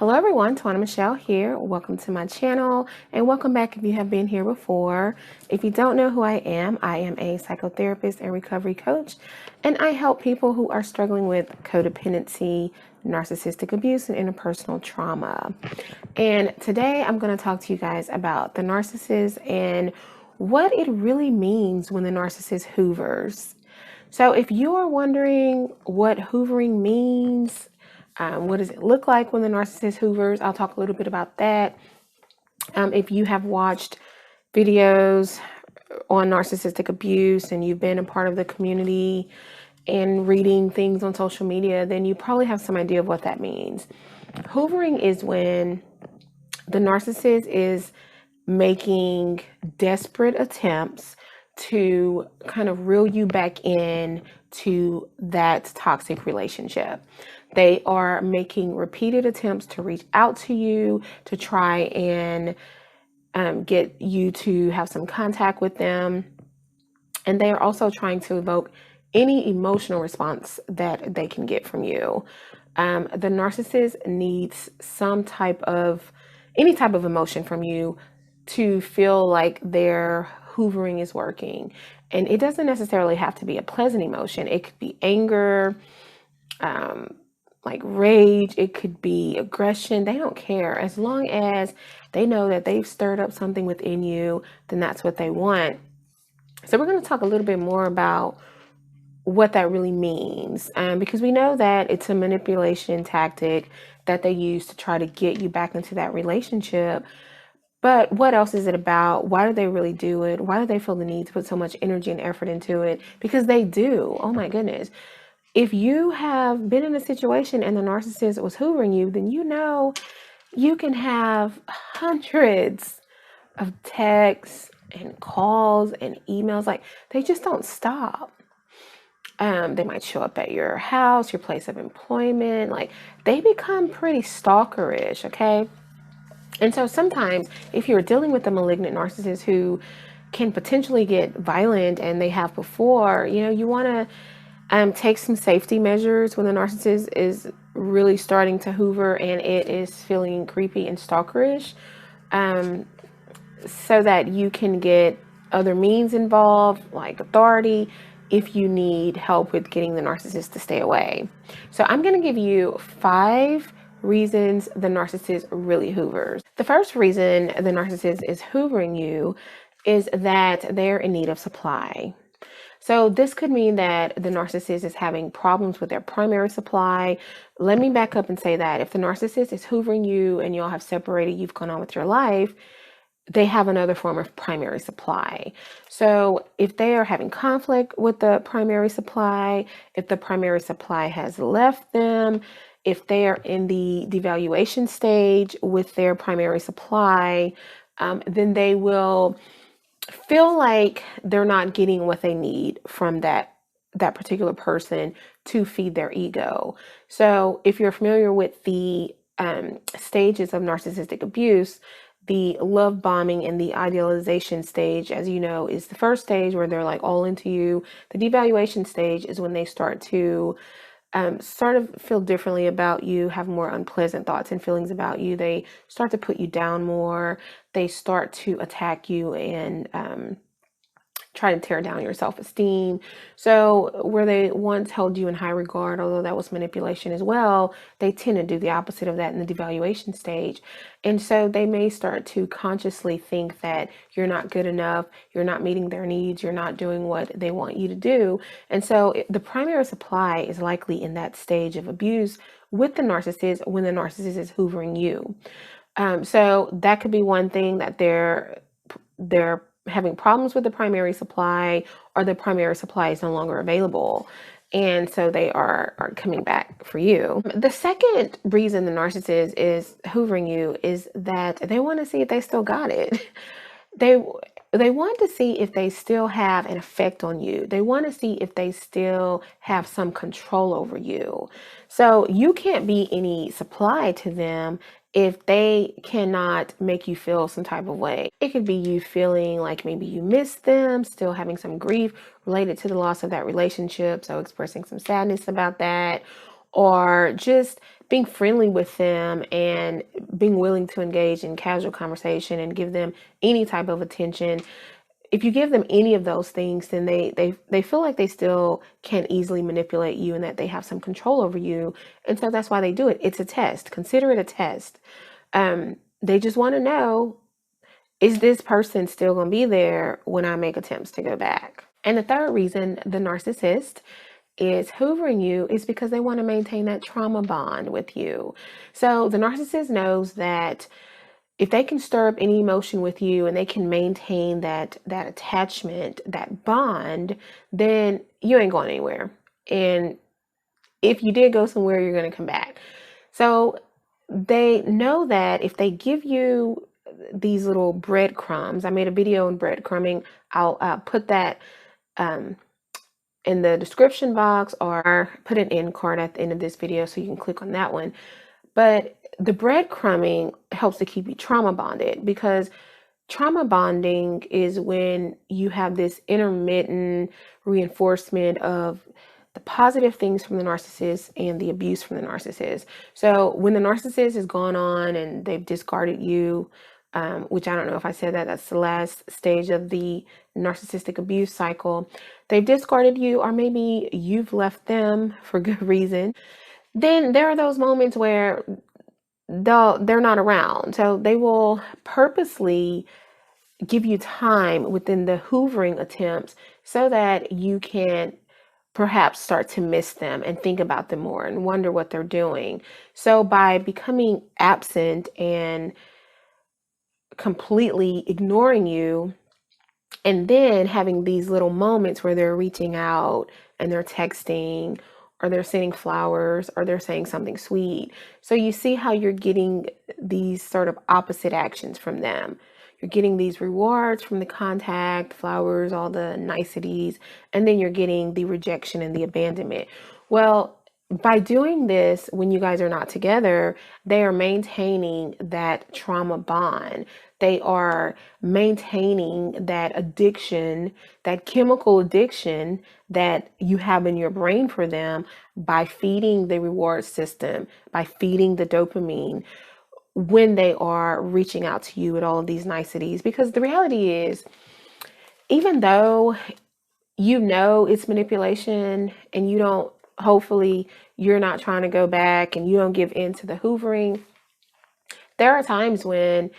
Hello everyone, Twana Michelle here. Welcome to my channel and welcome back if you have been here before. If you don't know who I am a psychotherapist and recovery coach, and I help people who are struggling with codependency, narcissistic abuse, and interpersonal trauma. And today I'm going to talk to you guys about the narcissist and what it really means when the narcissist hoovers. So if you are wondering what hoovering means, what does it look like when the narcissist hoovers, I'll talk a little bit about that. If you have watched videos on narcissistic abuse and you've been a part of the community and reading things on social media, then you probably have some idea of what that means. Hoovering is when the narcissist is making desperate attempts to kind of reel you back in to that toxic relationship. They are making repeated attempts to reach out to you to try and get you to have some contact with them. And they are also trying to evoke any emotional response that they can get from you. The narcissist needs any type of emotion from you to feel like their hoovering is working. And it doesn't necessarily have to be a pleasant emotion. It could be anger, like rage, it could be aggression. They don't care. As long as they know that they've stirred up something within you, then that's what they want. So we're going to talk a little bit more about what that really means, because we know that it's a manipulation tactic that they use to try to get you back into that relationship. But what else is it about? Why do they really do it? Why do they feel the need to put so much energy and effort into it? Because they do. Oh my goodness. If you have been in a situation and the narcissist was hoovering you, then you know you can have hundreds of texts and calls and emails. Like, they just don't stop. They might show up at your house, your place of employment. Like, they become pretty stalkerish, okay? And so sometimes if you're dealing with a malignant narcissist who can potentially get violent, and they have before, you want to take some safety measures when the narcissist is really starting to hoover and it is feeling creepy and stalkerish, so that you can get other means involved, like authority, if you need help with getting the narcissist to stay away. So I'm going to give you 5 reasons the narcissist really hoovers. The first reason the narcissist is hoovering you is that they're in need of supply. So this could mean that the narcissist is having problems with their primary supply. Let me back up and say that if the narcissist is hoovering you and y'all have separated, you've gone on with your life, they have another form of primary supply. So if they are having conflict with the primary supply, if the primary supply has left them, if they are in the devaluation stage with their primary supply, then they will feel like they're not getting what they need from that particular person to feed their ego. So if you're familiar with the stages of narcissistic abuse, the love bombing and the idealization stage, as you know, is the first stage where they're like all into you. The devaluation stage is when they start to sort of feel differently about you, have more unpleasant thoughts and feelings about you. They start to put you down more. They start to attack you and try to tear down your self-esteem. So where they once held you in high regard, although that was manipulation as well, they tend to do the opposite of that in the devaluation stage. And so they may start to consciously think that you're not good enough, you're not meeting their needs, you're not doing what they want you to do. And so the primary supply is likely in that stage of abuse with the narcissist when the narcissist is hoovering you. So that could be one thing, that they're having problems with the primary supply, or the primary supply is no longer available. And so they are coming back for you. The second reason the narcissist is hoovering you is that they want to see if they still got it. They want to see if they still have an effect on you. They want to see if they still have some control over you. So you can't be any supply to them if they cannot make you feel some type of way. It could be you feeling like maybe you miss them, still having some grief related to the loss of that relationship, so expressing some sadness about that, or just being friendly with them and being willing to engage in casual conversation and give them any type of attention. If you give them any of those things, then they feel like they still can easily manipulate you and that they have some control over you. And so that's why they do it. It's a test. Consider it a test. They just want to know, is this person still going to be there when I make attempts to go back? And the third reason the narcissist is hoovering you is because they want to maintain that trauma bond with you. So the narcissist knows that if they can stir up any emotion with you and they can maintain that attachment, that bond, then you ain't going anywhere. And if you did go somewhere, you're going to come back. So they know that if they give you these little breadcrumbs, I made a video on breadcrumbing. I'll put that in the description box, or put an end card at the end of this video so you can click on that one. But the breadcrumbing helps to keep you trauma bonded, because trauma bonding is when you have this intermittent reinforcement of the positive things from the narcissist and the abuse from the narcissist. So when the narcissist has gone on and they've discarded you, which I don't know if I said that, that's the last stage of the narcissistic abuse cycle. They've discarded you, or maybe you've left them for good reason. Then there are those moments where they're not around. So they will purposely give you time within the hoovering attempts so that you can perhaps start to miss them and think about them more and wonder what they're doing. So by becoming absent and completely ignoring you, and then having these little moments where they're reaching out and they're texting, or they're sending flowers, or they're saying something sweet. So you see how you're getting these sort of opposite actions from them. You're getting these rewards from the contact, flowers, all the niceties, and then you're getting the rejection and the abandonment. Well, by doing this, when you guys are not together, they are maintaining that trauma bond. They are maintaining that addiction, that chemical addiction that you have in your brain for them, by feeding the reward system, by feeding the dopamine when they are reaching out to you with all of these niceties. Because the reality is, even though you know it's manipulation and you don't, hopefully you're not trying to go back and you don't give in to the hoovering, there are times when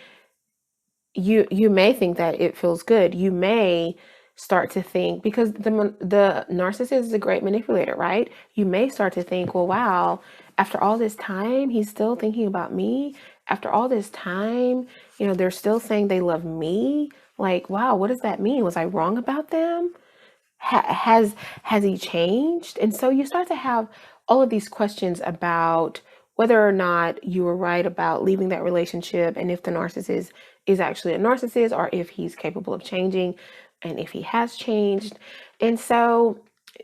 you may think that it feels good. You may start to think, because the narcissist is a great manipulator, right? You may start to think, well, wow, after all this time, he's still thinking about me. After all this time, they're still saying they love me. Like, wow, what does that mean? Was I wrong about them? Has he changed? And so you start to have all of these questions about whether or not you were right about leaving that relationship, and if the narcissist is actually a narcissist, or if he's capable of changing, and if he has changed. And so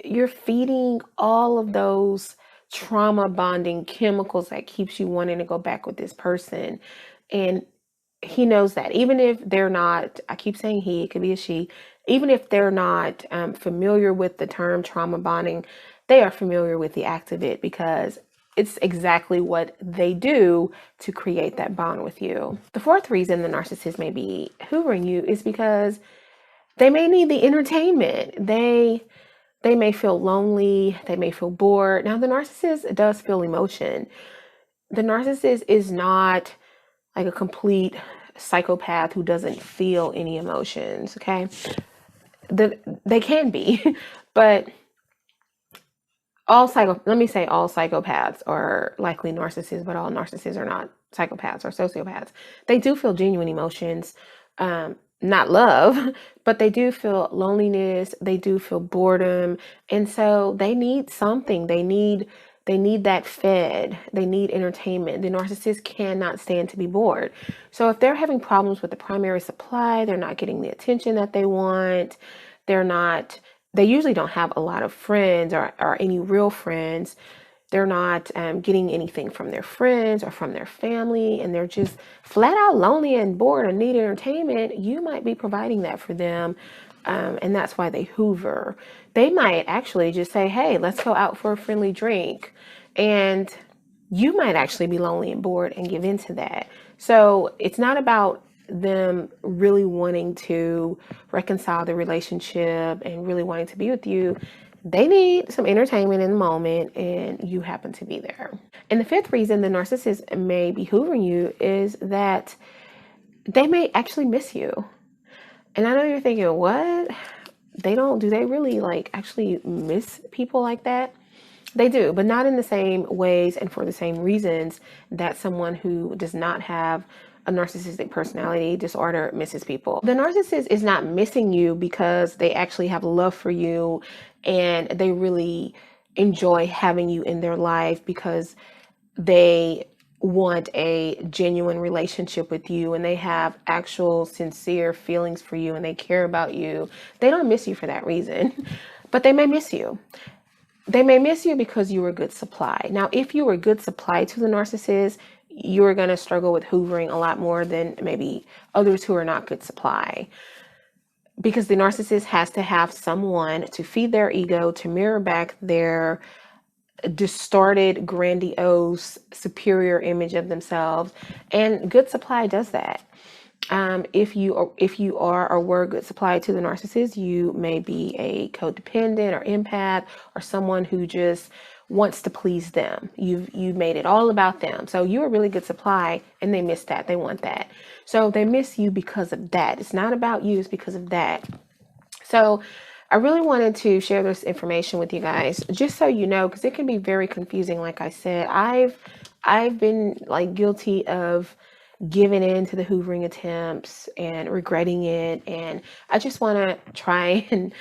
you're feeding all of those trauma bonding chemicals that keeps you wanting to go back with this person. And he knows that, even if they're not, I keep saying he, it could be a she, even if they're not familiar with the term trauma bonding, they are familiar with the act of it, because it's exactly what they do to create that bond with you. The fourth reason the narcissist may be hoovering you is because they may need the entertainment. They may feel lonely. They may feel bored. Now, the narcissist does feel emotion. The narcissist is not like a complete psychopath who doesn't feel any emotions, okay? They can be, but all psychopaths are likely narcissists, but all narcissists are not psychopaths or sociopaths. They do feel genuine emotions, not love, but they do feel loneliness. They do feel boredom. And so they need something. They need that fed. They need entertainment. The narcissist cannot stand to be bored. So if they're having problems with the primary supply, they're not getting the attention that they want. They usually don't have a lot of friends, or any real friends. They're not getting anything from their friends or from their family, and they're just flat out lonely and bored and need entertainment. You might be providing that for them, and that's why they hoover. They might actually just say, hey, let's go out for a friendly drink. And you might actually be lonely and bored and give into that. So it's not about them really wanting to reconcile the relationship and really wanting to be with you. They need some entertainment in the moment, and you happen to be there. And the fifth reason the narcissist may be hoovering you is that they may actually miss you. And I know you're thinking, what? Do they really like actually miss people like that? They do, but not in the same ways and for the same reasons that someone who does not have a narcissistic personality disorder misses people. The narcissist is not missing you because they actually have love for you and they really enjoy having you in their life because they want a genuine relationship with you and they have actual sincere feelings for you and they care about you. They don't miss you for that reason, but they may miss you. They may miss you because you were good supply. Now, if you were good supply to the narcissist, you're going to struggle with hoovering a lot more than maybe others who are not good supply. Because the narcissist has to have someone to feed their ego, to mirror back their distorted, grandiose, superior image of themselves. And good supply does that. If you are or were good supply to the narcissist, you may be a codependent or empath or someone who just wants to please them. You've made it all about them. So you're a really good supply and they miss that. They want that. So they miss you because of that. It's not about you, it's because of that. So I really wanted to share this information with you guys, just so you know, because it can be very confusing. Like I said, I've been like guilty of giving in to the hoovering attempts and regretting it, and I just want to try and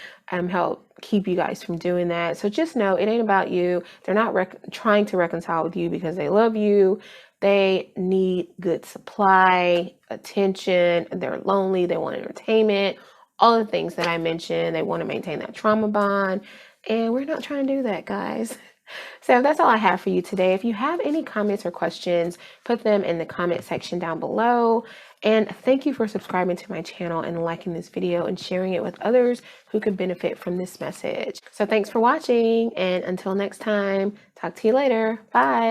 help keep you guys from doing that. So just know it ain't about you. They're not trying to reconcile with you because they love you. They need good supply, attention, they're lonely, they want entertainment, all the things that I mentioned. They want to maintain that trauma bond, and we're not trying to do that, guys. So that's all I have for you today. If you have any comments or questions, put them in the comment section down below. And thank you for subscribing to my channel and liking this video and sharing it with others who could benefit from this message. So thanks for watching, and until next time, talk to you later. Bye.